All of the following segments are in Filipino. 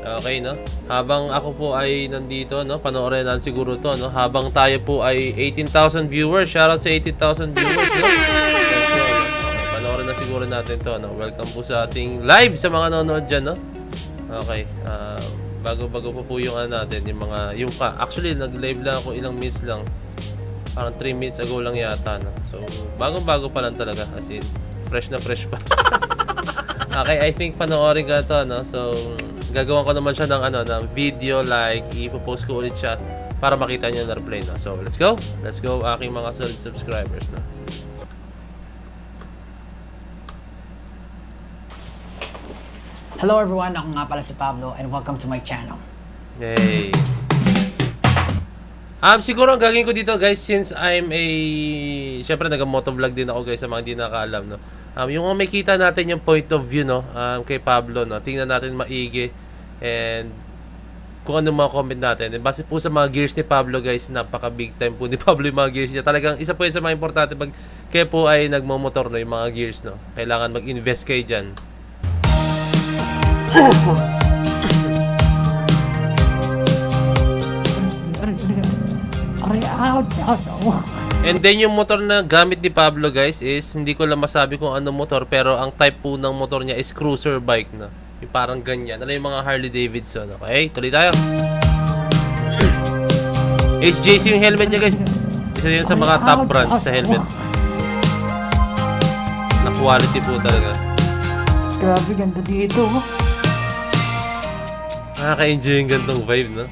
Okay, no? Habang ako po ay nandito, no? Panoorin natin siguro to, no? Habang tayo po ay 18,000 viewers. Shoutout sa 18,000 viewers, no? Let's go, no? Okay, panoorin na siguro natin to, no? Welcome po sa ating live sa mga nanonood dyan, no? Okay, bago-bago po yung natin, yung actually, nag-live lang ako ilang minutes lang. Parang 3 minutes ago lang yata, no? So, bagong-bago pa lang talaga, as in, fresh na fresh pa. Okay, I think panoorin ka to, no? So, gagawin ko naman siya ng video, like ipo-post ko ulit siya para makita niyo na replay, no? So, let's go aking mga solid subscribers, no? Hello everyone, ako nga pala si Pablo and welcome to my channel. Yay! Siguro ang gagawin ko dito, guys, since syempre nag-motovlog din ako, guys, sa mga hindi nakaalam, no? Yung may kita natin yung point of view, no, kay Pablo, no? Tingnan natin maigi and kung ano mga comment natin. And base po sa mga gears ni Pablo, guys, napaka big time po ni Pablo yung mga gears niya. Talagang isa po yun sa mga importante pag kayo po ay nagmamotor, no, yung mga gears, no? Kailangan mag-invest kayo dyan. And then yung motor na gamit ni Pablo, guys, is hindi ko lang masabi kung ano motor, pero ang type po ng motor niya is cruiser bike, no? Yung parang ganyan. Ano yung mga Harley Davidson, okay? Tuloy tayo. HJC yung helmet niya, guys. Isa yan sa mga top brands sa helmet. Na quality po talaga. Grabe, ganda dito. Nakaka-enjoy yung gantong vibe, no?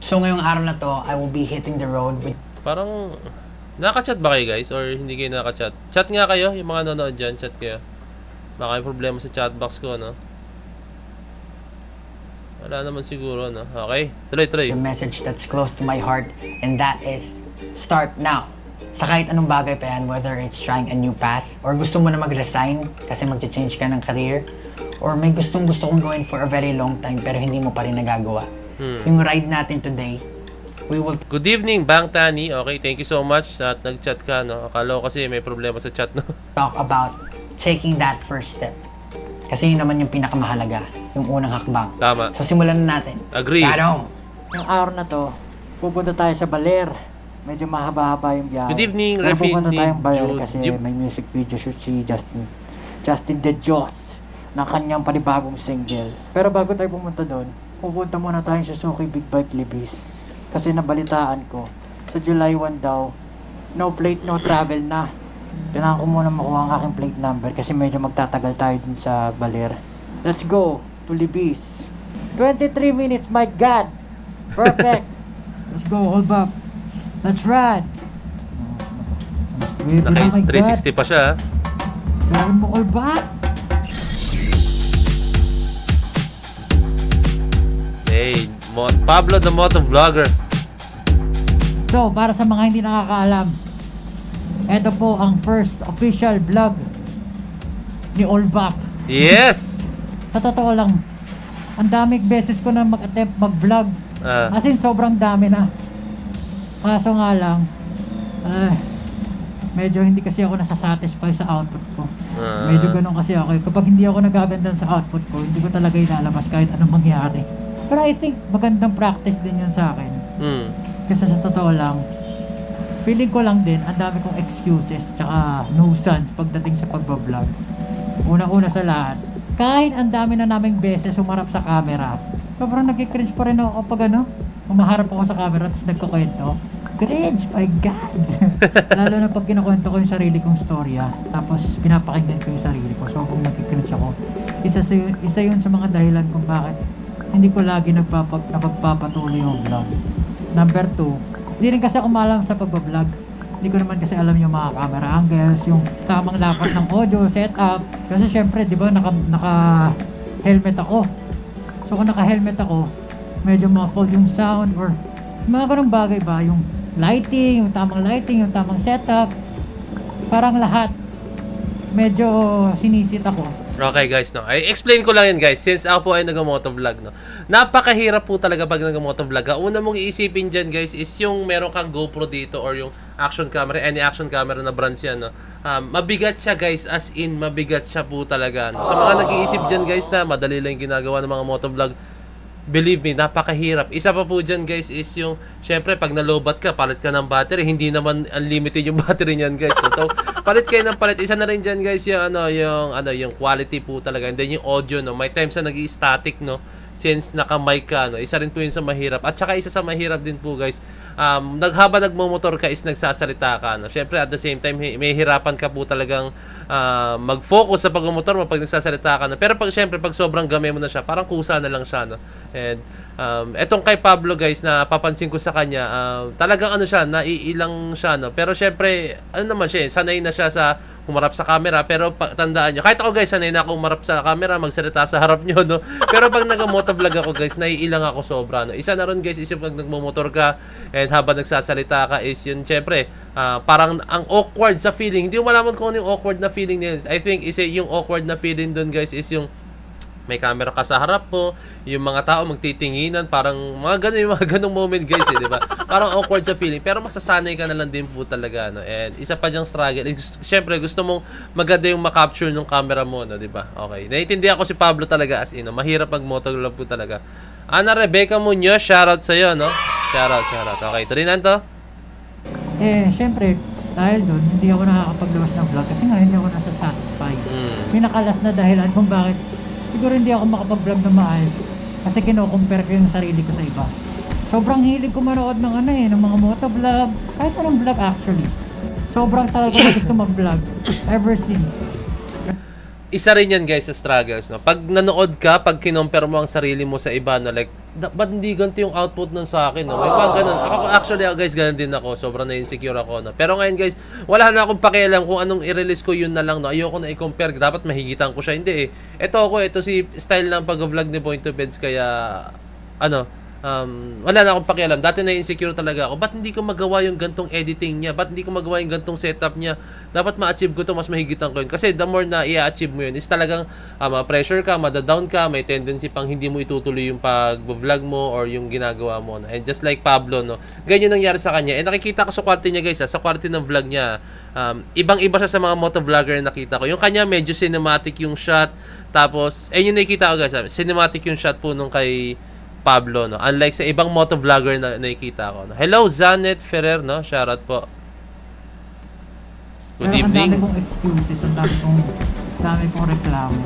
So ngayong araw na to, I will be hitting the road with... Parang, nakaka-chat ba kayo, guys? Or hindi kayo nakaka-chat? Chat nga kayo, yung mga nanonood dyan, chat kayo. Baka may problema sa chatbox ko, no? Wala naman siguro, no? Okay, tuloy. the message that's close to my heart, and that is, start now. Sa kahit anong bagay pa yan, whether it's trying a new path, or gusto mo na mag-resign kasi mag-change ka ng career, or may gusto kong gawin for a very long time pero hindi mo pa rin nagagawa. Yung ride natin today, we will... Good evening, Bang Tani. Okay, thank you so much at nag-chat ka, no? Akala ko kasi may problema sa chat, no? talk about taking that first step. Kasi yun naman yung pinakamahalaga, yung unang hakbang. Tama. So simulan na natin. Agree. Yung araw na to, pupunta tayo sa Baler. Medyo mahaba-haba yung biyahe. Good evening, Pero Refit pupunta ni tayong Baler Jude. kasi may music video shoot si Justin De Dios ng kanyang panibagong single. Pero bago tayo pumunta doon, pupunta muna tayong Suzuki Big Bike Libis. Kasi nabalitaan ko, sa July 1 daw, no plate, no travel na. Kailangan ko muna makuha ang aking plate number kasi medyo magtatagal tayo dun sa Baler. Let's go to Libis. 23 minutes, my God! Perfect! Let's go, hold up. Let's ride! Naka-360 pa siya, ha? Gawin mo all back! Hey, Pablo the Motovlogger. So, para sa mga hindi nakakaalam, ito po ang first official vlog ni Olbap. Yes! Sa totoo lang, ang daming beses ko na mag-attempt mag-vlog. As in, sobrang dami na. Kaso nga lang, medyo hindi kasi ako nasasatisfy sa output ko. Medyo ganun kasi ako. Kapag hindi ako nagagandan sa output ko, hindi ko talaga ilalabas kahit anong mangyari. Pero I think magandang practice din yun sa akin. Kasi sa totoo lang, feeling ko lang din, ang dami kong excuses tsaka nuisance pagdating sa pagbablog. Una-una sa lahat, kahit ang dami na naming beses humarap sa camera, sobrang nagki-cringe pa rin ako kapag humaharap ako sa camera tapos nagkukwento. Cringe, my God! Lalo na pag kinukwento ko yung sarili kong storya, tapos pinapakinggan ko yung sarili ko, sobrang nagki-cringe ako. Isa yun sa mga dahilan kung bakit hindi ko lagi napagpapatuloy yung vlog. Number 2, hindi rin kasi ako malam sa pagbablog. Hindi ko naman kasi alam yung mga camera angles, yung tamang lapat ng audio, setup. Kasi syempre, di ba, naka-helmet ako. So kung naka-helmet ako, medyo muffled yung sound or mga ganung bagay ba, yung lighting, yung tamang setup. Parang lahat medyo sinisit ako. Okay guys, no. I explain ko lang yun guys, since ako po ay nag-motovlog, no. Napakahirap po talaga pag nag-motovlog. Ang una mong iisipin dyan guys is yung meron kang GoPro dito or yung action camera, any action camera na brands yan, no. Mabigat siya guys, as in mabigat siya po talaga, no. Sa mga nag-iisip dyan guys na madali lang yung ginagawa ng mga motovlog, believe me, napakahirap. Isa pa po dyan guys is yung, syempre pag nalobat ka, palit ka ng battery. Hindi naman unlimited yung battery niyan guys, no? So, palit kayo ng palit. Isa na rin dyan guys yung, yung quality po talaga. And then yung audio, no? May times na nag-i-static, no? Since naka-mic ka, no? Isa rin po yun sa mahirap. At saka isa sa mahirap din po guys, habang nagmumotor ka is nagsasalita ka, no? Syempre at the same time, may hirapan ka po talagang mag-focus sa pagmumotor mo pag nagsasalita ka, no? Pero pag syempre, pag sobrang game mo na siya, parang kusa na lang siya, no? And etong kay Pablo guys, na papansin ko sa kanya, talagang ano siya, naiilang siya, no? Pero syempre, ano naman siya, sanay na siya sa humarap sa camera. Pero tandaan nyo, kahit ako guys, sanay na ako humarap sa camera, magsalita sa harap nyo, no? Pero pag nag-motovlog ako guys, naiilang ako sobra, no? Isa na ron guys, is yung pag nagmumotor ka and habang nagsasalita ka is yun, syempre, parang ang awkward sa feeling. Hindi mo malaman kung ano yung awkward na feeling nila. I think is yung awkward na feeling dun guys is yung may camera ka sa harap mo, yung mga tao magtitinginan, parang mga ganung moment guys, di ba? Parang awkward sa feeling, pero masasanay ka na lang din po talaga, no? And isa pa diyang struggle, syempre gusto mong maganda yung makapture ng camera mo, no? Di ba? Okay, naiintindihan ko si Pablo talaga as in, no? Mahirap mag-motovlog po talaga. Ana Rebecca Munoz, shoutout sa'yo, no? Shoutout. Okay, tulinan to? Syempre, dahil doon, hindi ako nakakapaglawas ng vlog kasi nga hindi ako nasa-satisfy. Pinakalas na dahilan kung bakit siguro hindi ako makapag-vlog na maayos kasi kino-compare ko yung sarili ko sa iba. Sobrang hilig ko manood ng ng mga motovlog, kahit anong vlog actually. Sobrang tagal ko na gusto mag-vlog ever since. Isa rin yan guys sa struggles, no? Pag nanood ka, pag kinompare mo ang sarili mo sa iba, no? Like, ba't hindi ganito yung output nun sa akin, no? May pag ganun. Actually guys, ganun din ako. Sobrang na-insecure ako, no? Pero ngayon guys, wala na akong pakialam kung anong i-release ko, yun na lang, no? Ayoko na i-compare. Dapat mahigitan ko siya. Hindi Ito si style ng pag-vlog ni Point of Beds, kaya, wala na akong pakialam. Dati na-insecure talaga ako. Ba't hindi ko magawa yung gantong editing niya? Ba't hindi ko magawa yung gantong setup niya? Dapat ma-achieve ko to, mas mahigitan ko yun. Kasi the more na i-achieve mo yun, is talagang ma-pressure ka, madadown ka, may tendency pang hindi mo itutuloy yung pag-vlog mo or yung ginagawa mo. And just like Pablo, no? Ganyan nangyari sa kanya. And nakikita ko sa kwarto niya guys, sa kwarto ng vlog niya. Ibang-iba siya sa mga motovlogger na nakita ko. Yung kanya medyo cinematic yung shot. Tapos, yung nakikita ko guys, cinematic yung shot po nung kay Pablo, no? Unlike sa ibang motovlogger na nakikita ko, no? Hello, Zanet Ferrer, no? Shoutout po. Good evening. Ang dami kong excuses, ang dami kong reklamo.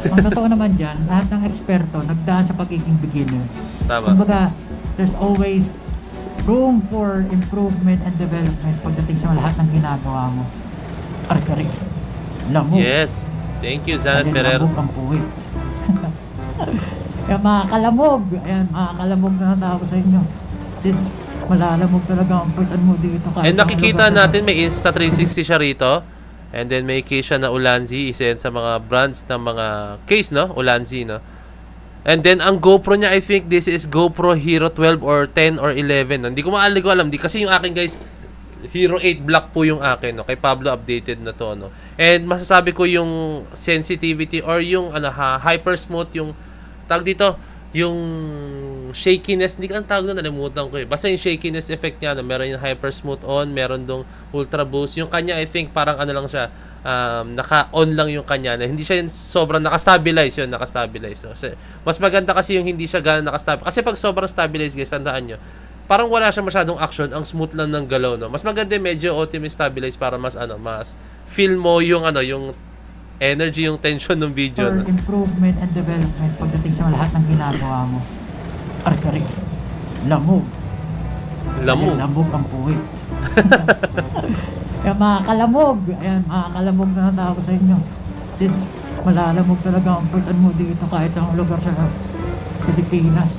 Ang totoo naman dyan, lahat ng eksperto nagdaan sa pagiging beginner. Tama. Kumbaga, there's always room for improvement and development pagdating sa lahat ng ginagawa mo. Kari-kari. Lamog. Yes. Thank you, Zanet Ferrer. Lamog ang puwit. Kaya mga kalamog, ayan, mga kalamog na tawag sa inyo. Malalamog talaga ang puwitan mo dito. And nakikita natin may Insta360 siya rito. And then may case siya na Ulanzi. Isa yan sa mga brands ng mga case, no? Ulanzi, no? And then ang GoPro niya, I think this is GoPro Hero 12 or 10 or 11. Hindi ko alam. Kasi yung akin guys, Hero 8 Black po yung akin, no? Kay Pablo updated na to, no? And masasabi ko yung sensitivity or yung hyper smooth, yung tawag dito, yung shakiness, hindi ka ang tawag doon, nalimutan ko Basta yung shakiness effect niya, no? Meron yung hyper smooth on, meron dong ultra boost. Yung kanya, I think, parang lang siya, naka-on lang yung kanya. Na hindi siya sobrang naka-stabilize yun, naka-stabilize. No? Mas maganda kasi yung hindi siya gano'n naka-stabilize. Kasi pag sobrang stabilize, guys, tandaan nyo, parang wala siya masyadong action, ang smooth lang ng galaw, no? Mas maganda medyo ultimate stabilize para mas, mas feel mo yung, yung energy, yung tension ng video. For improvement and development pagdating sa lahat ng ginagawa mo. Kari-kari. Lamog. Lamog ang puwit. Kaya mga kalamog, ayan, mga kalamog na tawag sa inyo. Malalamog talaga ang puwitan mo dito kahit sa lugar sa Pilipinas.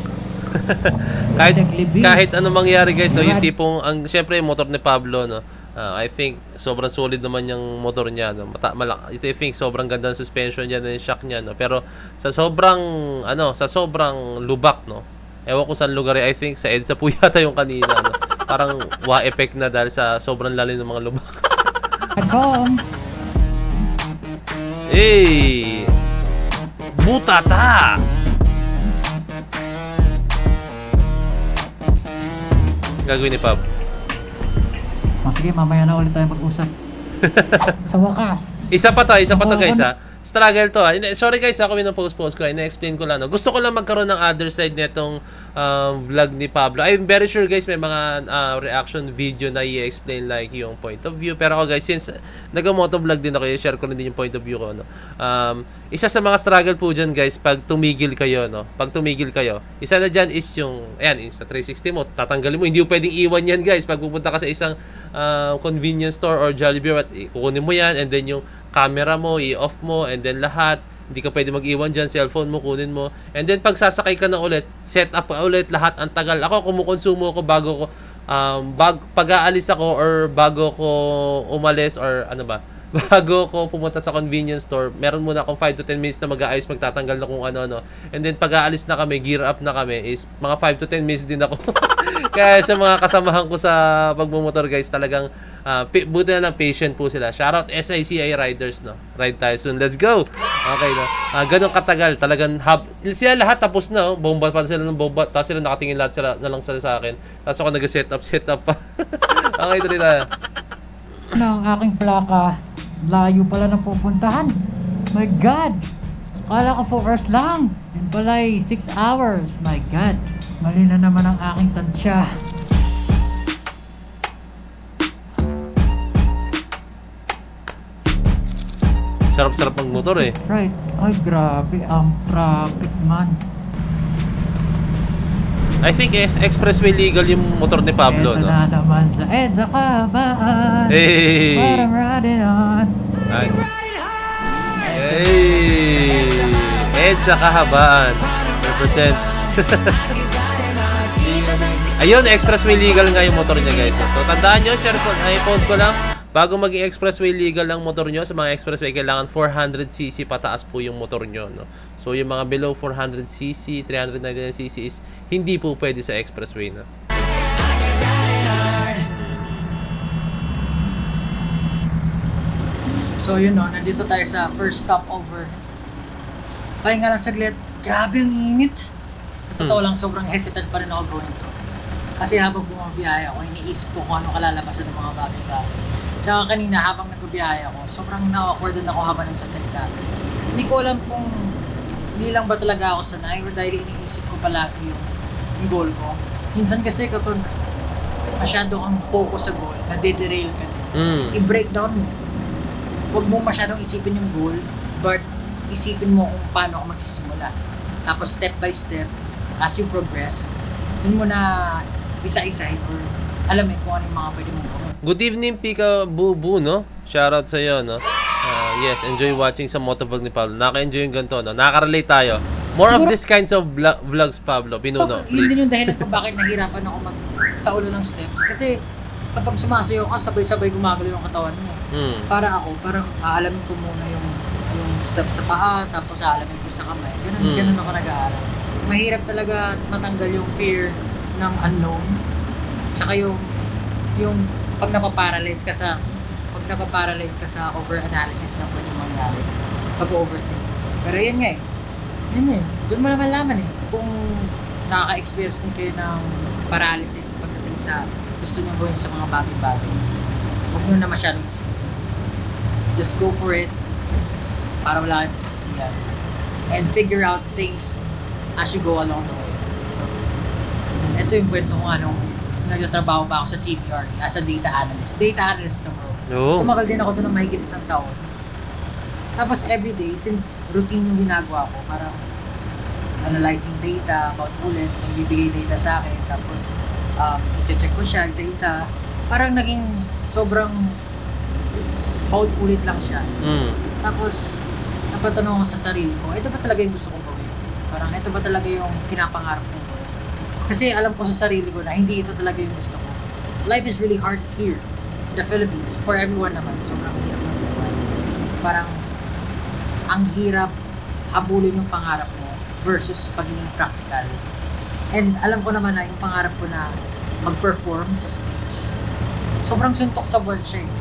kahit ano mangyari guys, no? Yung tipong, syempre yung motor ni Pablo, no? I think sobrang solid naman yung motor niya, no? I think sobrang ganda ng suspension niya, ng shock niya, no? Pero sa sobrang lubak, no? Ewan ko saan lugar, I think sa EDSA po yata yung kanina, no? Parang effect na dahil sa sobrang lalim ng mga lubak. Hey! Butata! Gagawin ni Pab. Sige, mamaya na ulit tayo mag-usap. Sa wakas. Isa pa to guys ha. Struggle to ha. Sorry guys, ako post ko. Ina-explain ko lang. No? Gusto ko lang magkaroon ng other side nitong vlog ni Pablo. I'm very sure guys may mga reaction video na i-explain like yung point of view. Pero ako guys, since nag-motovlog din ako, i-share ko rin din yung point of view ko. No? Isa sa mga struggle po dyan guys, pag tumigil kayo. No? Pag tumigil kayo, isa na dyan is yung, ayan, sa 360 mo, tatanggalin mo. Hindi mo pwedeng iwan yan guys. Pag pupunta ka sa isang convenience store or Jollibee, kukunin mo yan and then yung camera mo, i-off mo, and then lahat. Hindi ka pwede mag-iwan dyan, cellphone mo, kunin mo. And then, pag sasakay ka na ulit, set up ka ulit, lahat ang tagal. Ako, kumukonsumo ko bago ko, pag-aalis ako or bago ko umalis or ano ba, bago ko pumunta sa convenience store, meron muna akong 5 to 10 minutes na mag-aayos, magtatanggal na kung ano-ano. And then, pag-aalis na kami, gear up na kami, is mga 5 to 10 minutes din ako. Kaya sa mga kasamahan ko sa pagmumotor guys, talagang buti na lang patient po sila. Shoutout SICI Riders, no? Ride tayo soon. Let's go! Okay, no? Ganun katagal. Talagang sila lahat tapos na, oh. Bomba pa sila ng bomba. Tapos sila nakatingin lahat sila na lang sa akin. Tapos ako nag-set up pa. Okay, tuloy tayo. Ang aking plaka, layo pala na pupuntahan. My God! Kala ko 4 hours lang. Yun pala 6 hours. My God! Mali na naman ang aking tansya. Sarap-sarap magmotor eh. Right. Ay, grabe. Ang traffic man. I think expressway legal yung motor ni Pablo, Ito no? na naman sa EDSA Kabaan. Hey! What I'm riding on. Ay. Hey! EDSA Kahabaan. Represent. Ayun, expressway legal nga yung motor niya guys. So tandaan nyo, share ko, i-post ko lang. Bago maging expressway legal ang motor nyo, sa mga expressway kailangan 400cc pataas po yung motor nyo. No? So yung mga below 400cc, 399cc is hindi po pwede sa expressway na. So yun no, nandito tayo sa first stopover. Pahinga lang saglit. Grabe ang init. Sa totoo lang, sobrang hesitant pa rin ako gawin to. Kasi habang bumabiyahe ako, iniisip ko kung ano kalalabasan ng mga bagay-bagay. Tsaka kanina habang nagbibiyahe ako, sobrang na-awkward ako habang nagsasalita. Hindi ko alam kung hindi lang ba talaga ako sanay or dahil iniisip ko palagi yung goal ko. Minsan kasi kapag masyado kang focus sa goal, nade-derail ka din. I-breakdown mo. Huwag mo masyadong isipin yung goal, but isipin mo kung paano ako magsisimula. Tapos step by step, as you progress, dun mo na isa-isahin or alam mo kung ano yung mga pwede mong gawin. Good evening, Pika Bubu, no? Shoutout sa iyo, no? Yes, enjoy watching sa motovlog ni Pablo. Naka-enjoy yung ganito, no? Nakaka-relate tayo. More of these kinds of vlogs, Pablo. Binuno, Yun din please. yung dahilan kung bakit nahirapan ako sa ulo ng steps. Kasi kapag sumasayaw ka, sabay-sabay gumagalaw yung katawan mo. Para ako, parang aalamin ko muna yung step sa paa, tapos aalamin ko sa kamay. Ganun ako nag-aaral. Mahirap talaga matanggal yung fear ng unknown. Tsaka yung pag napaparalyze ka sa over-analysis na pwede mangyari. Pag-overthink. Pero yun nga eh. Doon mo naman laman eh. Kung nakaka-experience din kayo ng paralysis pagdating sa gusto nyo gawin sa mga bagay-bagay. Huwag nyo na masyadong isipin. Just go for it para wala kayong pagsisiyan. And figure out things as you go along the way. So, ito yung kwento ko anong nagtatrabaho pa ako sa CBR as a data analyst. Data analyst na bro. Tumagal din ako doon ng mahigit 1 taon. Tapos everyday, since routine yung ginagawa ko, parang analyzing data about ulit, may bibigay data sa akin, tapos i-check ko siya isa-isa. Parang naging sobrang paulit-ulit lang siya. Tapos, napatanong ako sa sarili ko, ito ba talaga yung gusto kong gawin? Parang ito ba talaga yung pinapangarap ko? Kasi alam ko sa sarili ko na hindi ito talaga yung gusto ko. Life is really hard here in the Philippines. For everyone naman, sobrang hirap ng buhay. Parang ang hirap habulin yung pangarap mo versus pagiging practical. And alam ko naman na yung pangarap ko na mag-perform sa stage. Sobrang suntok sa buwan siya eh.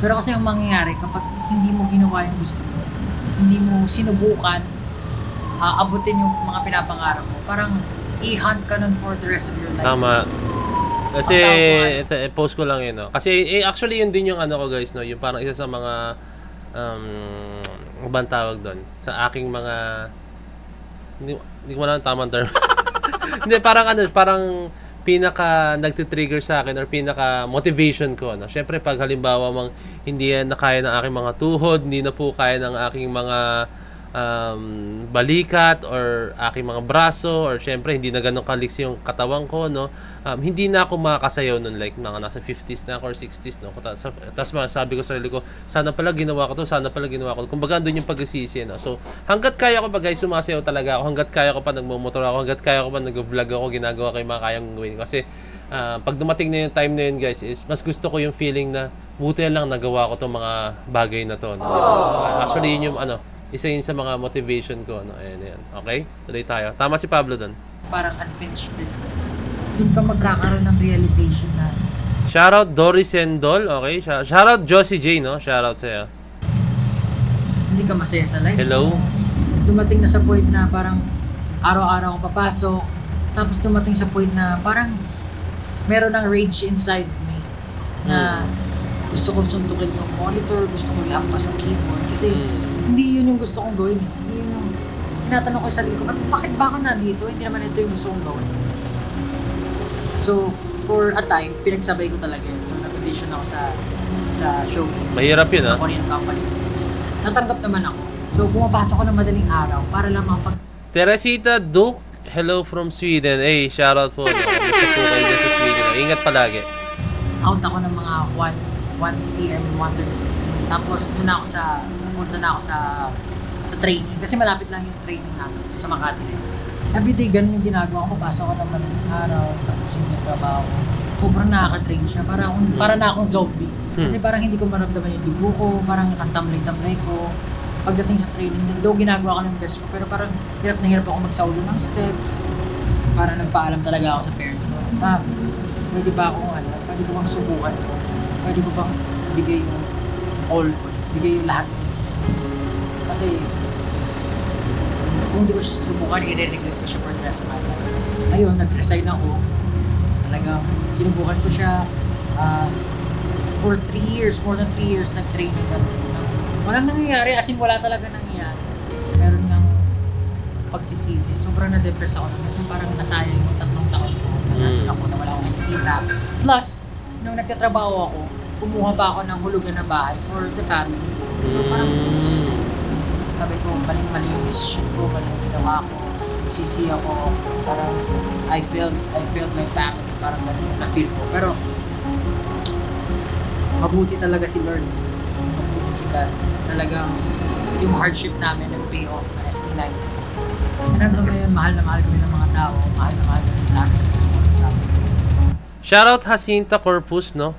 Pero kasi ang mangyayari kapag hindi mo ginawa yung gusto mo, hindi mo sinubukan abutin yung mga pinapangarap mo, parang i-hunt ka nun for the rest of your life. Tama. Kasi, post ko lang yun, no? Kasi, actually, yun din yung ano ko, guys, no? Yung parang isa sa mga, ibang tawag doon, sa aking mga, hindi ko alam ang tamang term. Hindi, parang pinaka nagtitrigger sa akin or pinaka motivation ko, no? Syempre, pag halimbawa hindi na kaya ng aking mga tuhod, hindi na po kaya ng aking mga balikat or aking mga braso, or syempre hindi na ganun kaliksi yung katawan ko, no? Hindi na ako makakasayaw nun, like mga nasa 50s na ako or 60s, no? Tapos sabi ko sa sarili ko, sana pala ginawa ko to, sana pala ginawa ko to. Kumbaga andun yung pagsisisi, no? So hanggat kaya ko pa, guys, sumasayaw talaga ako, hanggat kaya ko pa nagmumotor ako, hanggat kaya ko pa nag-vlog ako, ginagawa ko yung mga kayang gawin. Kasi pag dumating na yung time na yun, guys, is mas gusto ko yung feeling na buti lang nagawa ko tong mga bagay na to, no? Actually yun yung isa yun sa mga motivation ko, no? Ayan. Okay? Tuloy tayo. Tama si Pablo doon. Parang unfinished business. Doon ka magkakaroon ng realization na shoutout Doris Sendol. Okay? Shoutout Josie J, no? Shoutout sa'yo. Hindi ka masaya sa life. Hello? Dumating na sa point na parang araw-araw ako papasok. Tapos dumating sa point na parang meron ng rage inside me na gusto kong suntukin yung monitor, gusto kong ihampas yung keyboard. Kasi hindi yun yung gusto kong gawin. Hindi yun yung tinatanong ko sa sarili ko, bakit ba ako nandito? Hindi naman ito yung gusto kong gawin. So, for a time, pinagsabay ko talaga yun. So, nag-audition ako sa show. Mahirap yun, sa Korean company. Natanggap naman ako. So, pumapasok ko ng madaling araw para lang makapag... Teresita Duke, hello from Sweden. Hey, shoutout po. Gusto po kayo sa Sweden. Ingat palagi. Out ako ng mga 1 p.m. 1:30. Tapos, pumunta na ako sa training. Kasi malapit lang yung training natin sa Makati. Everyday, ganun yung ginagawa ko. Papasok ko ng madaling araw, tapos yung trabaho. Sobrang nakaka-train siya. Para na akong zombie. Kasi parang hindi ko maramdaman yung libo ko, parang ang tamlay-tamlay ko. Pagdating sa training, though ginagawa ko ng best ko, pero parang hirap na hirap ako magsaulo ng steps. Parang nagpaalam talaga ako sa parents ko. Pwede ba akong pwede ko bang subukan ko? Pwede ko bang bigay yung all ko? Bigay yung lahat. Kasi kung hindi ko siya subukan, i-regret ko siya for the rest of my life. Ayun, nag-resign ako. Talagang sinubukan ko siya for 3 years, more than 3 years nag-training kami. Walang nangyayari, as in wala talaga nangyayari. Meron ng pagsisisi. Sobrang na-depress ako kasi parang nasayang yung 3 taon ko. Ako na wala akong nakikita. Plus, nung nagtatrabaho ako, kumuha pa ako ng hulugan na bahay for the family. So parang sabi ko, maling-mali yung decision ko, maling yung ginawa ko. Sisi ako, parang I failed my family, parang ganun na-feel ko. Pero mabuti talaga si Lord. Mabuti si God. Talagang yung hardship namin nag-pay off na SB9. And hanggang ngayon, mahal na mahal kami ng mga tao. Mahal na mahal kami ng lahat sa susunod sa amin. Shoutout Jacinta Corpus, no?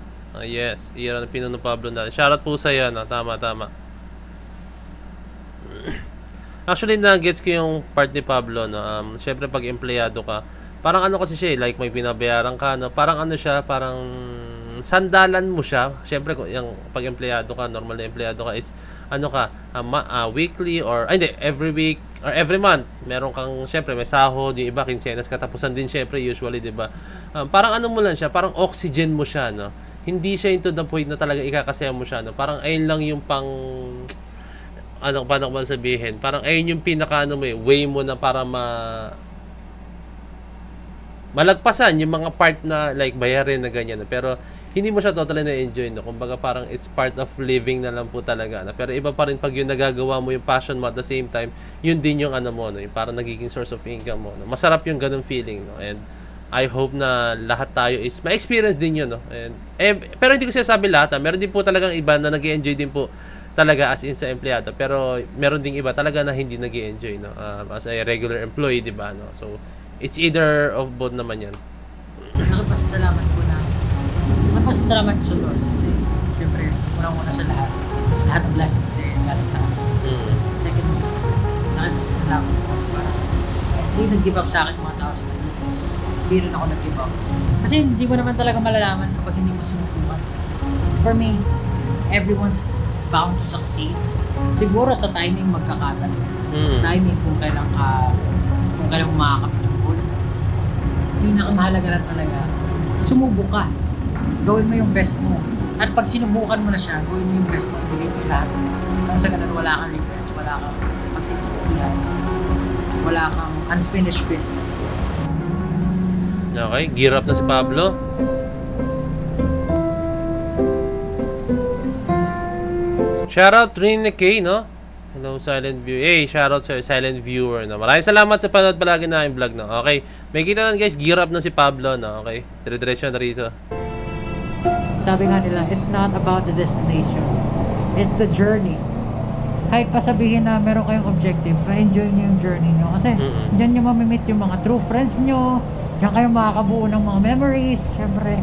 Yes, iyan ang pinuno Pablo natin. Shoutout po sa iyo, no? Tama. Actually, na-gets ko yung part ni Pablo, no? Siyempre, pag empleyado ka, parang ano kasi siya, like may pinabayaran ka, no? Parang ano siya, parang sandalan mo siya. Siyempre, yung pag empleyado ka, normal na empleyado ka is, ano ka, weekly or, hindi, every week or every month, meron kang, siyempre, may sahod, yung iba, kinsenas, katapusan din, siyempre, usually, di ba? Parang ano mo lang siya, parang oxygen mo siya, no? Hindi siya into the point na talaga ikakasaya mo siya, no? Parang ayun lang yung pang, paano ko ba sabihin? Parang ayun yung pinaka, way mo na para malagpasan yung mga part na, like, bayarin na ganyan, no? Pero, hindi mo siya totally na-enjoy, no? Kumbaga parang it's part of living na lang po talaga, no? Pero iba pa rin pag yung nagagawa mo yung passion mo at the same time, yun din yung ano mo, no? Yung parang nagiging source of income mo, no? Masarap yung ganung feeling, no? And I hope na lahat tayo is ma-experience din yun, no? And, pero hindi ko sinasabi lahat, ha? Meron din po talagang iba na nag-enjoy din po talaga as in sa empleyado, pero meron ding iba talaga na hindi nag-enjoy, no? As a regular employee, di ba, no? So it's either of both naman yan. Nakapasalamat ko sa Lord kasi syempre unang-una sa lahat ng blessings galing sa akin. Second, nakapasalamat ko kasi parang hindi nag-give up sa akin mga tao sa mundo. Hindi rin ako nag-give up kasi hindi mo naman talaga malalaman kapag hindi mo sinubukan. For me, everyone's bound to succeed, siguro sa timing magkakatalo. Timing kung kailan makakapit yung goal. Pinakamahalaga lang talaga, sumubok ka. Gawin mo yung best mo. At pag sinubukan mo na siya, gawin mo yung best mo, ibigay mo yung lahat. Nang sa ganun, wala kang regrets, wala kang pagsisisihan, wala kang unfinished business. Okay, gear up na si Pablo. Shoutout Rene K, no? Hello, silent viewer. Hey, shoutout sa silent viewer, no? Maraming salamat sa panood palagi na yung vlog, no? Okay, may kita na guys, gear up na si Pablo, no? Okay, dire-diretso na rito. Sabi nga nila, it's not about the destination. It's the journey. Kahit pa sabihin na meron kayong objective, ma-enjoy nyo yung journey nyo. Kasi dyan nyo mamimit yung mga true friends nyo, dyan kayo makakabuo ng mga memories, syempre.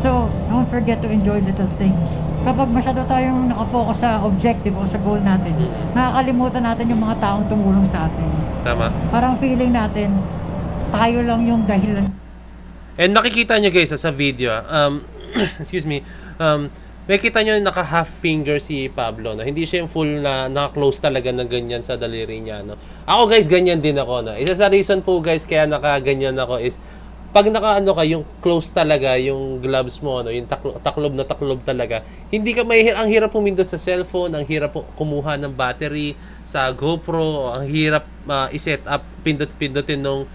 So, don't forget to enjoy little things. Kapag masyado tayong nakafocus sa objective o sa goal natin, nakakalimutan natin yung mga taong tumulong sa atin. Tama. Parang feeling natin, tayo lang yung dahilan. And nakikita nyo guys sa video, excuse me, may kita nyo naka half finger si Pablo, no? Hindi siya yung full na naka-close talaga ng ganyan sa daliri niya, no? Ako guys, ganyan din ako, no? Isa sa reason po guys kaya naka-ganyan ako is pag naka-ano ka, yung close talaga, yung gloves mo, no? Yung taklob na taklob talaga, hindi ka ang hirap pumindot sa cellphone, ang hirap kumuha ng battery sa GoPro, ang hirap i-set up, pindutin nung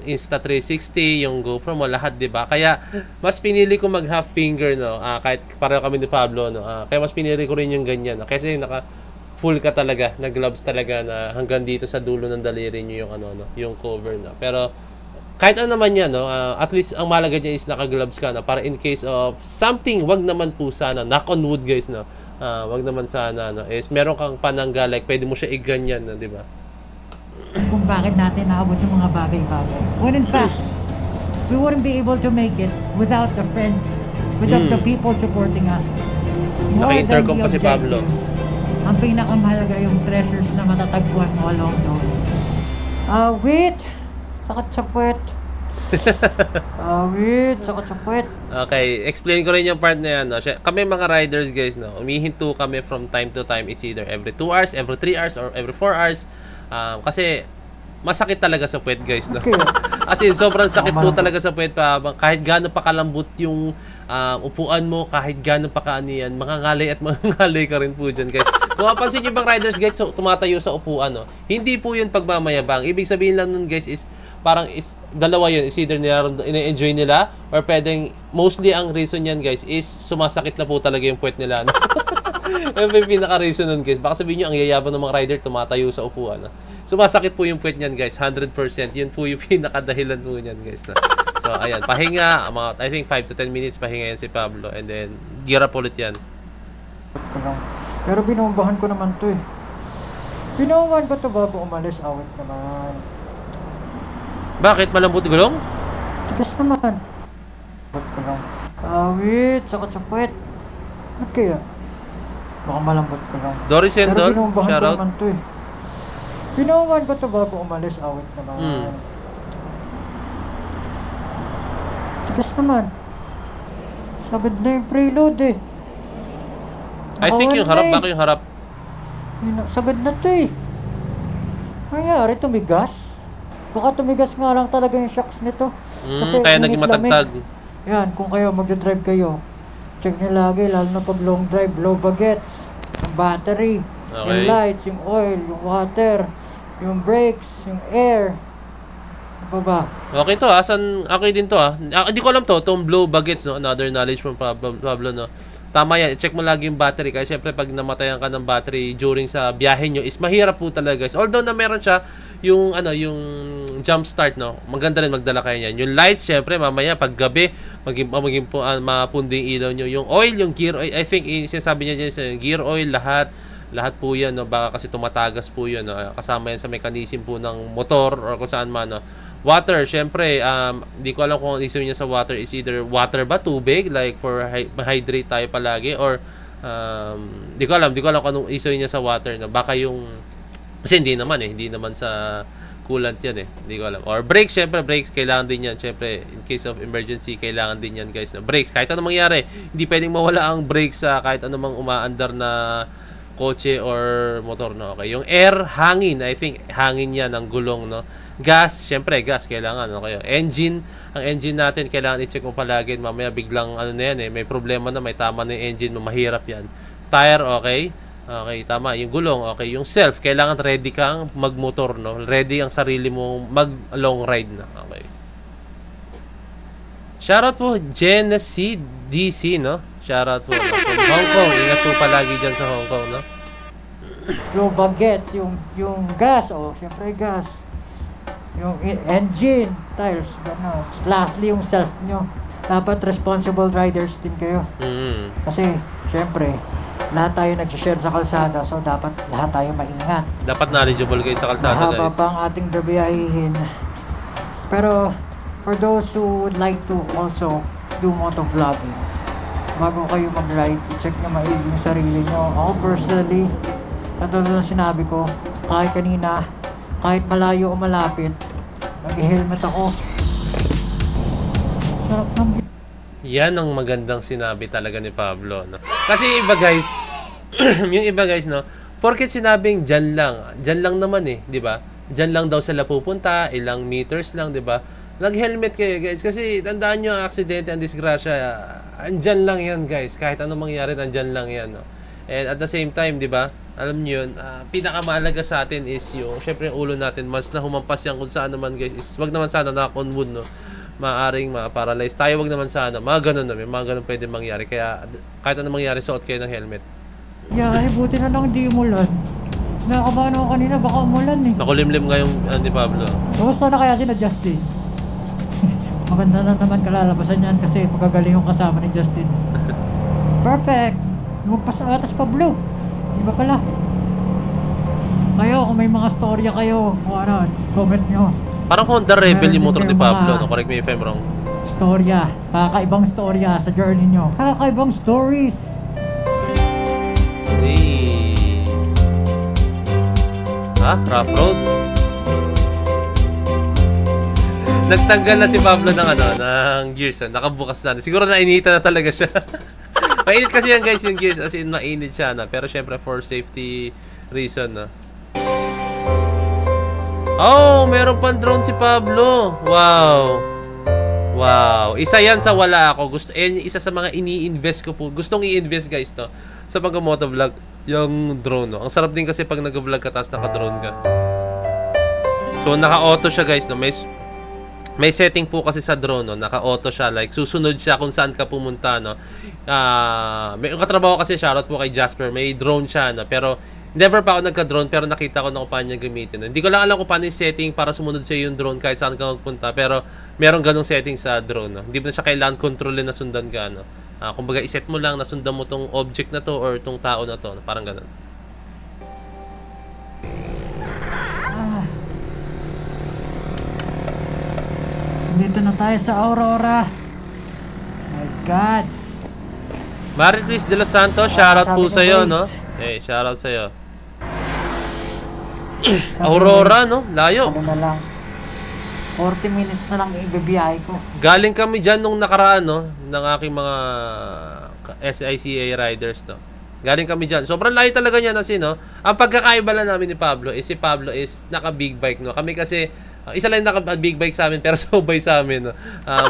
Insta360, yung GoPro mo, lahat, di ba? Kaya mas pinili ko mag half finger, no? Kahit pareho kami ni Pablo, no? Kaya mas pinili ko rin yung ganyan, no? Kasi naka full ka talaga, na gloves talaga na hanggang dito sa dulo ng daliri niyo yung no? Yung cover, no? Pero kahit ano naman yan, no? At least ang malaga dyan is naka-gloves ka, no? Para in case of something, wag naman po sana, knock on wood guys, no? Wag naman sana, no? Is meron kang panangga, like pwede mo siya iganyan, no? Di ba? Kung bakit natin naabot yung mga bagay-bagay. When in fact, we wouldn't be able to make it without the friends, without the people supporting us. Naka-intercom pa si Pablo. Ang pinakamahalaga yung treasures na matatagpuan mo along the way. Wait! Sakit sa puwet. Wait! Sakit sa puwet. Okay, explain ko rin yung part na yan, no? Kami mga riders guys, no? Umihinto kami from time to time. It's either every 2 hours, every 3 hours, or every 4 hours. Kasi masakit talaga sa puwet guys, no? Okay. As in, sobrang sakit po talaga sa puwet pa. Kahit gaano pa kalambot yung upuan mo, kahit gaano pa kaano yan, mangangalay at mangangalay ka rin po dyan guys. Kung mapansin nyo bang riders guys, so, tumatayo sa upuan, no? Hindi po yun pagmamayabang. Ibig sabihin lang nun guys is parang dalawa yun. Is either ina-enjoy nila or pwedeng mostly ang reason yan guys is sumasakit na po talaga yung puwet nila, no? Yung pinaka-reason nun guys. Baka sabihin nyo ang yayabang ng mga rider tumatayo sa upuan, no? Sumasakit po yung puwet niyan guys, 100%. Yun po yung pinaka-dahilan po niyan guys, no? So ayan, pahinga, I think 5 to 10 minutes pahinga yan si Pablo, and then gear up ulit yan. Pero binumbahan ko naman to eh. Binumbahan ko to bago umalis, awit naman. Bakit? Malambot gulong? Tigas naman. Ba't ko lang? Awit, sakot sa puwet. Ba't kaya? Baka malambot ko lang. Doris Endol, pero binumbahan ko shoutout. naman to eh. Binumbahan ko to bago umalis, awit naman. Tigas naman. Sagad na yung preload eh. I think yung harap, baka yung harap. Sagad na to eh. Nangyari, tumigas. Baka tumigas nga lang talaga yung shocks nito. Kasi kaya naging matagtag. Yan, kung kayo magdadrive kayo, check nyo lagi, lalo na pag long drive, low bagets, yung battery, yung lights, yung oil, yung water, yung brakes, yung air. Ano ba? Okay to okay din to hindi ko alam itong blow bagets, no? Another knowledge from Pablo, no? Tama yan, i-check mo lagi yung battery. Kaya syempre pag namatayan ka ng battery during sa biyahe nyo is mahirap po talaga guys. Although na meron siya yung yung jump start, no? Maganda rin magdala kayo yan. Yung lights syempre mamaya pag gabi maging mapunding ilaw nyo. Yung oil, yung gear oil, I think sinasabi niya dyan sa gear oil, lahat po yan, no? Baka kasi tumatagas po yun, no? Kasama yan sa mechanism po ng motor or kung saan man, no? Water, syempre, hindi ko alam kung isipin niya sa water is either water ba, tubig, like for hydrate tayo palagi, or hindi ko alam kung anong isipin niya sa water, no? Baka yung, kasi hindi naman sa coolant yan eh. Hindi ko alam. Or brakes, syempre brakes, kailangan din yan. Syempre, in case of emergency, kailangan din yan guys. Brakes, kahit anong mangyari, hindi pwedeng mawala ang brakes sa kahit anong umaandar na kotse or motor, no? Okay. Yung air, hangin. I think, hangin yan ang gulong, no? Gas, syempre, gas, kailangan, okay. Engine, ang engine natin, kailangan i-check mo palagi. Mamaya biglang, ano na yan eh, may problema na, may tama na yung engine mo, mahirap yan. Tire, okay. Okay, tama. Yung gulong, okay. Yung self, kailangan ready kang magmotor, no? Ready ang sarili mong mag-long ride na. Okay. Shoutout po, Genesee DC, no? Shoutout po, no? From Hong Kong. Ingat po palagi dyan sa Hong Kong, no? Yung bagets, yung gas, syempre gas. Yung engine, tires, gano'n. Lastly, yung self nyo. Dapat responsible riders din kayo. Kasi, syempre, lahat tayo nag-share sa kalsada, so dapat lahat tayo maingat. Dapat knowledgeable kayo sa kalsada, guys. Mahaba pa ang ating gabiyahin. Pero, for those who would like to also do motovlogging, bago kayo mag-ride, i-check na maigi yung sarili nyo. Ako personally, katulad ng sinabi ko, kahit kanina, kahit malayo o malapit, nag-helmet ako. Sarap ng Yan ang magandang sinabi talaga ni Pablo, no? Kasi iba guys, yung iba guys, no? Porket sinabing dyan lang naman eh, di ba? Dyan lang daw sila pupunta, ilang meters lang, di ba? Nag-helmet kayo guys, kasi tandaan nyo ang aksidente, ang disgrasya, andyan lang yan guys, kahit anong mangyari, andyan lang yan, no? And at the same time, di ba? Alam nyo yun, pinakamahalaga sa atin is yung, syempre yung ulo natin, mas na humampas yan kung saan naman guys, is wag naman sana knock on wood, no? Maaring ma-paralyze tayo, wag naman sana. Mga ganun naman, mga ganun pwede mangyari. Kaya kahit anong mangyari, suot kayo ng helmet. Yeah, buti na lang di umulan. Nakakabahan ako kanina, baka umulan eh. Nakulimlim nga yung ni Pablo. Kamusta na kaya si na Justin? Maganda na naman kalalabasan yan kasi magagaling yung kasama ni Justin. Perfect! Lumagpas sa atas Pablo. Di ba pala? Kayo, kung may mga storya kayo, kung ano, comment nyo. Parang Honda Rebel yung motor ni Pablo, no? Mga Correct me if I'm wrong. Storya, kakaibang storya sa journey nyo. Kakaibang stories. Hey. Rough road. Nagtanggal na si Pablo ng ng gears, nakabukas na. Siguro nainitan na talaga siya. Mainit kasi yan guys yung gears, as in mainit siya na. Pero syempre for safety reason, na. Oh, meron pang drone si Pablo. Wow. Wow. Isa yan sa wala ako. Isa sa mga ini-invest ko po. Gustong i-invest guys, no? Sa pag-motovlog, yung drone, no? Ang sarap din kasi pag nag-vlog ka tapos naka-drone ka. So, naka-auto siya guys, no? May setting po kasi sa drone, no? Naka-auto siya. Like, susunod siya kung saan ka pumunta, no? May katrabaho kasi, shoutout po kay Jasper. May drone siya, no? Pero, never pa ako nagka-drone, pero nakita ko na kung paano niya gamitin. Hindi ko lang alam kung paano yung setting para sumunod sa yung drone kahit saan ka magpunta. Pero, meron ganong setting sa drone, no? Hindi mo na siya kailangan kontrolin na sundan ka, no? Kumbaga, iset mo lang, nasundan mo tong object na to or tong tao na to. No? Parang ganon. Dito na tayo sa Aurora. My God. Marie Luis de los Santos, shoutout po sa'yo, no? Eh, shoutout sa'yo. Aurora, no? Layo. Ano na lang. 40 minutes na lang ibibiyahe ko. Galing kami dyan nung nakaraan, no? Ng aking mga SICA riders, no? Galing kami dyan. Sobrang layo talaga niya na no? Ang pagkakaiba lang namin ni Pablo is si Pablo is naka-big bike, no? Kami kasi, isa lang naka-big bike sa amin pero subay sa amin, no?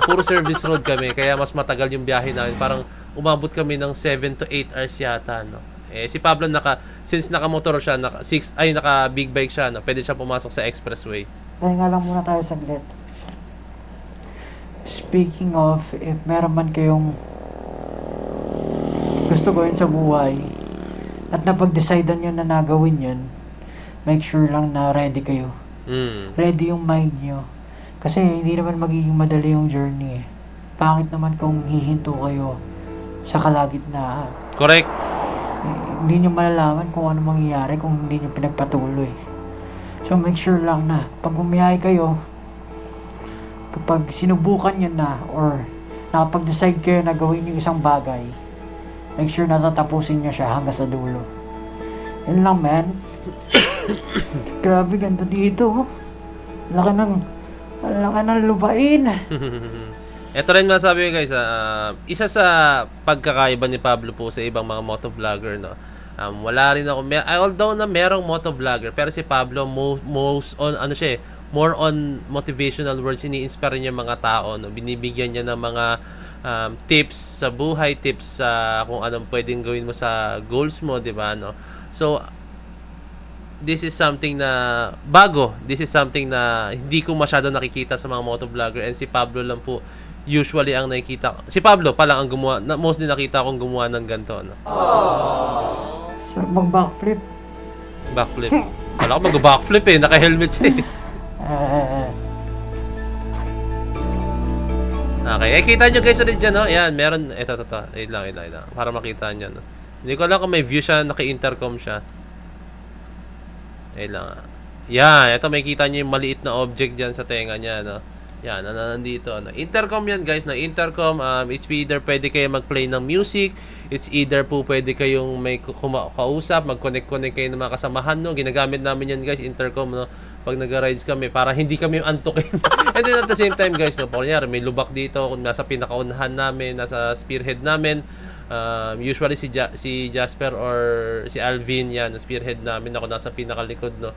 Puro service road kami, kaya mas matagal yung biyahe namin. Parang umabot kami ng 7 to 8 hours yata, no? Eh, si Pablo since naka-motor siya, naka-big bike siya, no? Pwede siya pumasok sa expressway. Pahinga lang muna tayo saglit. Speaking of, if meron man kayong gusto gawin sa buhay at napag-decidean nyo na nagawin yun, make sure lang na ready kayo. Ready yung mind nyo. Kasi hindi naman magiging madali yung journey eh. Pangit naman kung hihinto kayo sa kalagitnaan. Correct. Hindi nyo malalaman kung ano mangyayari kung hindi nyo pinagpatuloy. So make sure lang na pag bumiyahe kayo, kapag sinubukan nyo na or nakapag-decide kayo na gawin yung isang bagay, make sure na tatapusin nyo siya hanggang sa dulo. Yun lang, man. Grabe, ganda dito. Laki ng lupain. Ito rin masabi ko guys, isa sa pagkakaiba ni Pablo po sa ibang mga motovlogger, no. Wala rin ako, although na merong motovlogger, pero si Pablo most on more on motivational words, ini-inspire niya mga tao, no. Binibigyan niya ng mga tips sa buhay, tips sa kung anong pwedeng gawin mo sa goals mo, 'di ba, no. So this is something na bago. This is something na hindi ko masyado nakikita sa mga motovlogger, and si Pablo lang po usually ang nakikita. Si Pablo pa lang ang gumawa, mostly nakita kong gumawa ng ganito, no. Sarap mag-backflip. Backflip. Wala ko mag-backflip eh, naka-helmet siya eh. Okay, kita nyo guys ulit dyan, no? Ayan, meron, ito. Wait lang. Para makita nyo, no? Hindi ko alam kung may view siya, naka-intercom siya. Wait lang. Yan, ito may kita nyo yung maliit na object dyan sa tenga niya, no? Yan, nandito, no? Intercom yan guys, no? Intercom, it's either pwede kayo mag-play ng music, it's either po pwede kayong may kausap, mag-connect kayo ng mga kasamahan, no? Ginagamit namin yan guys, intercom, no? Pag nag-rides kami, para hindi kami antukin. And then at the same time guys, no? Kunyari, may lubak dito, kung nasa pinakaunahan namin, nasa spearhead namin, usually si Jasper or si Alvin, yan, spearhead namin, ako nasa pinakalikod, no?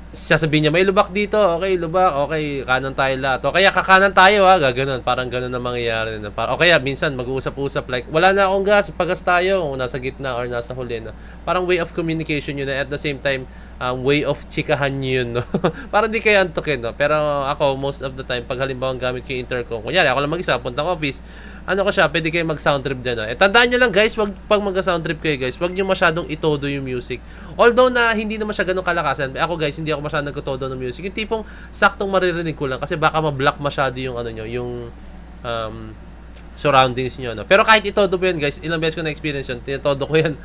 Sasabihin niya, may lubak dito, okay, lubak, okay, kanan tayo lahat, o kaya kakanan tayo ha, gaganon, parang ganon na mangyayari, no? O kaya minsan mag-uusap-usap, like, wala na akong gas, pagas tayo, nasa gitna or nasa huli, no? Parang way of communication yun, at the same time, way of chikahan yun, no? Parang di kayo antukin, no? Pero ako, most of the time, pag halimbawa gamit ko yung intercom, kunyari, ako lang mag-isa, puntang office, ano ko siya, pwede kayo mag-sound trip dyan, no? Tandaan nyo lang guys, pag mag-sound trip kayo guys, wag nyo masyadong itodo yung music. Although na hindi naman siya ganun kalakasan, ako guys, hindi ako masyadong nagtotodo ng music. Yung tipong saktong maririnig ko lang, kasi baka ma-block masyado yung ano nyo, yung surroundings nyo, no? Pero kahit itodo po yan guys, ilang beses ko na-experience yun, tinatodo ko yan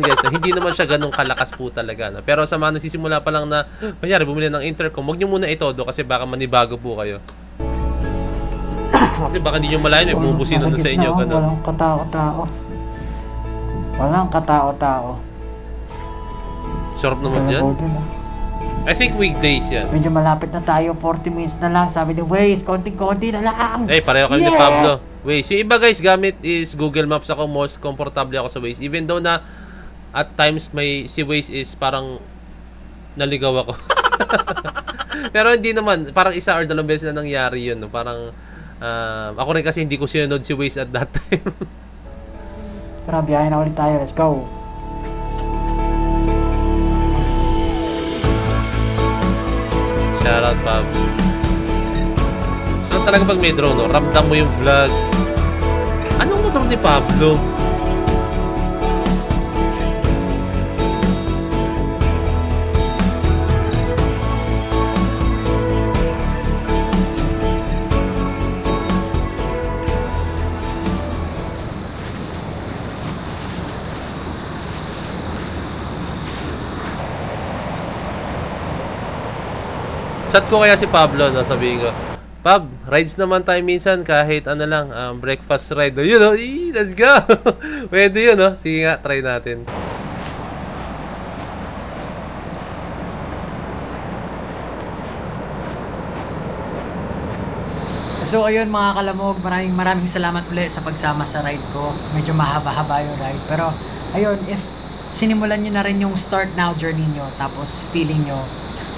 guys, na hindi naman siya ganun kalakas po talaga, no? Pero sa mga nagsisimula pa lang na, kunyari, bumili ng intercom, wag nyo muna itodo kasi baka manibago po kayo. Kasi baka hindi nyo malayan, may bumubusino na sa inyo, ganun. Walang katao-tao. Sarap naman dyan. I think weekdays yan. Medyo malapit na tayo, 40 minutes na lang. Sabi ni Waze, konting-konti na lang. Pareho kami ni Pablo. Waze. Yung iba guys, gamit is Google Maps. Ako, most comfortable ako sa Waze. Even though na at times si Waze is parang naligaw ako. Pero hindi naman. Parang isa or dalawang beses na nangyari yun. No? Parang ako rin kasi hindi ko sinunod si Waze at that time. Pero biyahe na ulit tayo. Let's go. Shoutout, Pab. Saan talaga pag may drone, no? Ramdam mo yung vlog. Anong motor ni Pablo? Chat ko kaya si Pablo, no? Sabihin ko, Pab, rides naman tayo minsan kahit ano lang, breakfast ride. Yun, no? Let's go! Pwede yun, no? Sige nga, try natin. So ayun mga kalamog, maraming salamat ulit sa pagsama sa ride ko. Medyo mahaba-haba yung ride. Pero ayun, if sinimulan nyo na rin yung start now journey nyo, tapos feeling nyo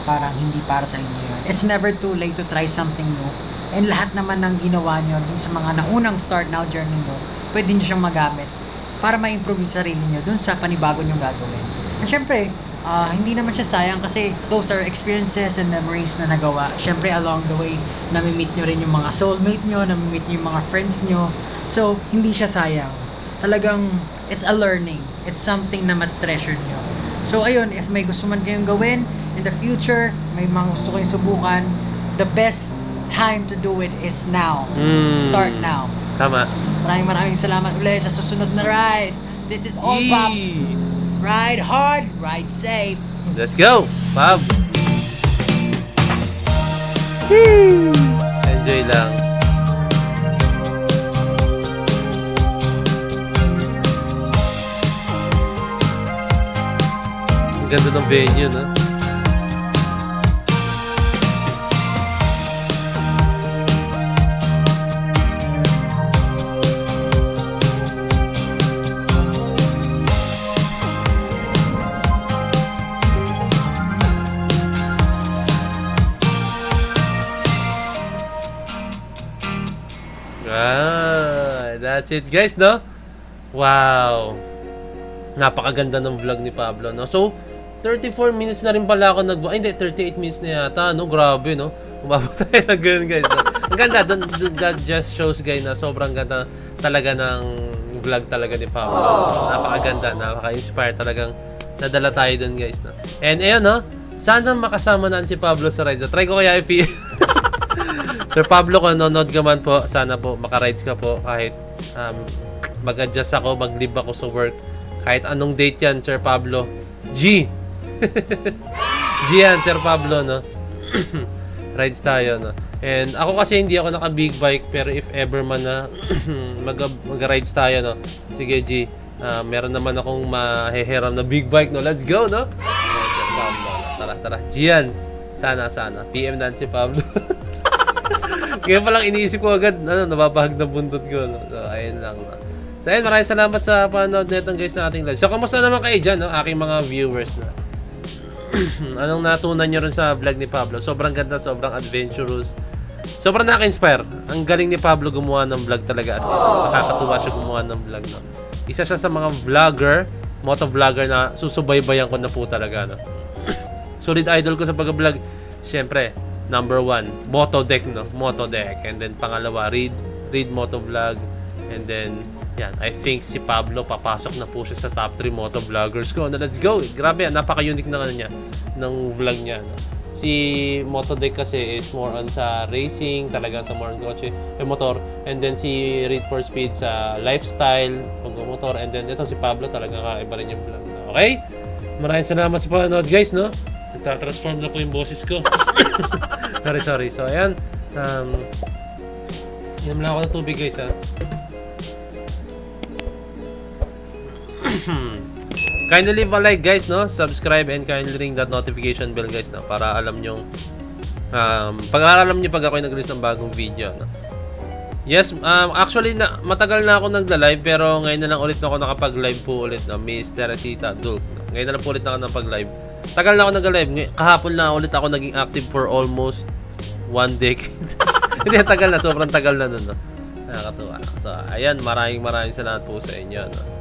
parang hindi para sa inyo yun, it's never too late to try something new. And lahat naman ng ginawa nyo dun sa mga naunang start now journey nyo, pwede nyo siyang magamit para ma-improve yung sarili nyo dun sa panibago nyo gagawin. And syempre, hindi naman siya sayang kasi those are experiences and memories na nagawa. Syempre along the way, nami-meet nyo rin yung mga soulmate nyo, nami-meet nyo yung mga friends nyo. So, hindi siya sayang. Talagang, it's a learning. It's something na mat-treasure nyo. So, ayun, if may gusto man kayong gawin in the future, may mga gusto kayong subukan, the best time to do it is now. Start now. Tama. Maraming salamat ulit sa susunod na ride. This is all Pab. Ride hard, ride safe. Let's go, Pab. Enjoy lang. Ang ganda ng venue, no? that's it guys, no? Wow. Napakaganda ng vlog ni Pablo, no? So, 34 minutes na rin pala ako ay, hindi, 38 minutes na yata, no? Grabe, no? Umabot tayo na ganun, guys. No? Ang ganda, that just shows, guys, na sobrang ganda talaga ng vlog talaga ni Pablo. Napakaganda, napaka-inspire talagang nadala tayo dun, guys, no? And, ayun, no? Sana makasama na si Pablo sa rides. Try ko kaya Sir Pablo, kung nanonood ka man po, sana po makarides ka po kahit mag-adjust ako, mag-leave ako sa work. Kahit anong date yan, Sir Pablo. G! G yan, Sir Pablo, no? Rides tayo, no? And ako kasi hindi ako naka-big bike, pero if ever man na mag-rides tayo, no? Sige, G. Meron naman akong maheheram na big bike, no? Let's go, no? Sir Pablo. Tara. G yan. Sana. PM na si Pablo. Ngayon pa lang iniisip ko agad, nababahag na buntot ko, no? So, ayun lang, no? So, ayun, maraming salamat sa panood netong guys na ating live. So, kamusta naman kayo dyan, no? Aking mga viewers na. Anong natunan nyo rin sa vlog ni Pablo? Sobrang ganda, sobrang adventurous. Sobrang naka-inspire. Ang galing ni Pablo gumawa ng vlog talaga. As in, nakakatuwa siya gumawa ng vlog, no? Isa siya sa mga vlogger, motovlogger na susubaybayan ko na po talaga, no? Solid idol ko sa pag-vlog. Siyempre, number 1, Motodeck, no? Motodeck. And then, pangalawa, Reed Motovlog. And then, yan, I think si Pablo papasok na po siya sa top 3 motovloggers ko. No, let's go! Grabe, napaka-unique na niya ng vlog niya. No? Si Motodeck kasi is more on sa racing, talaga sa more on kotse, motor. And then si Reed for Speed sa lifestyle, pag-motor. And then ito si Pablo, talaga kakaiba rin yung vlog. No? Okay? Maraming salamat sa panonood, guys, no? Nagtatransform na po yung boses ko. Sorry. So, ayan. Inom lang ako ng tubig, guys, ha? Kindly leave a like, guys, no? Subscribe and kindly ring that notification bell, guys, no? Para alam nyo pag-aaralam nyo pag ako'y nag-release ng bagong video, no? Yes, actually matagal na ako nagla-live, pero ngayon na lang ulit na ako nakapag-live po ulit, no? Miss Teresita Dulc, no? Ngayon na lang po ulit na ako nakapag-live. Tagal na ako nag-live. Kahapon na ulit ako naging active for almost 1 decade. Hindi, tagal na, sobrang tagal na nun, no? Nakakatuwa. So, ayan, maraming salamat po sa inyo, no?